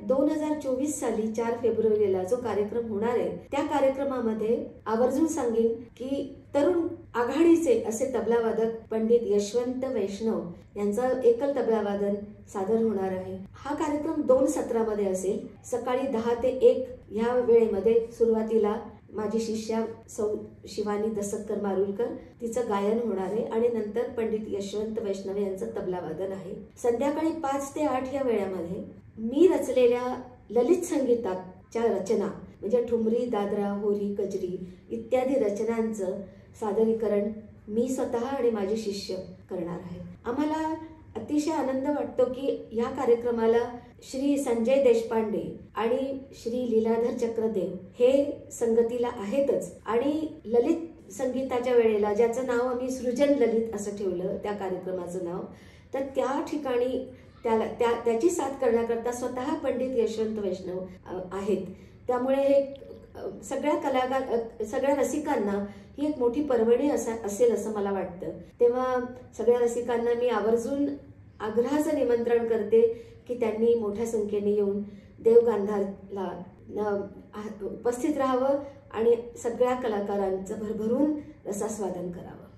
2024 साली 4 फेब्रुवारीला जो कार्यक्रम होणार आहे त्या कार्यक्रमामध्ये आवर्जून सांगेन की तरुण आघाडीचे असे तबलावादक पंडित यशवंत वैष्णव यांचं एकल तबलावादन सादर होणार आहे। हा कार्यक्रम 2 सत्रामध्ये असेल। सकाळी 10 ते 1 ह्या वेळेमध्ये सुरुवातीला माझी शिष्या सौ शिवानी दसतकर मारुलकर तिचं गायन होणार आहे आणि नंतर पंडित यशवंत वैष्णव यांचं तबलावादन आहे। संध्याकाळी 5 ते 8 या वेळामध्ये मी रचलेल्या ललित संगीताच्या रचना म्हणजे ठुमरी, दादरा, होरी, कजरी इत्यादी रचनांचं सादरीकरण मी स्वतः आणि माझे शिष्य करणार आहे। आम्हाला अतिशय आनंद वाटतो की या कार्यक्रमाला श्री संजय देशपांडे आणि श्री लीलाधर चक्रदेव हे संगतीला आहेतच आणि ललित संगीताच्या वेळेला ज्याचं नाव आम्ही सृजन ललित असं ठेवलं त्या कार्यक्रमाचं नाव, तर त्या ठिकाणी त्याची साथ करण्याकरता स्वतः पंडित यशवंत वैष्णव आहेत। त्यामुळे हे सगळ्या रसिकांना ही एक मोठी पर्वणी असेल असं मला वाटतं। तेव्हा सगळ्या रसिकांना मी आवर्जून आग्रहाचं निमंत्रण करते की त्यांनी मोठ्या संख्येने येऊन देव गांधारला उपस्थित राहावं आणि सगळ्या कलाकारांचं भरभरून रसास्वादन करावं।